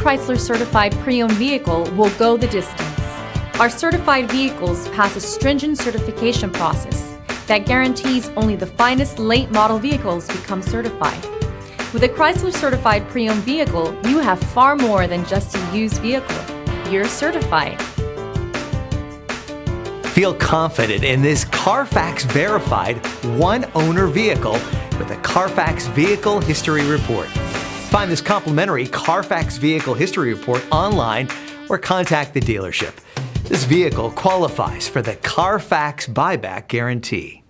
Chrysler certified pre-owned vehicle will go the distance. Our certified vehicles pass a stringent certification process that guarantees only the finest late model vehicles become certified. With a Chrysler certified pre-owned vehicle, you have far more than just a used vehicle. You're certified. Feel confident in this Carfax verified one-owner vehicle with a Carfax Vehicle History Report. Find this complimentary Carfax Vehicle History Report online or contact the dealership. This vehicle qualifies for the Carfax Buyback Guarantee.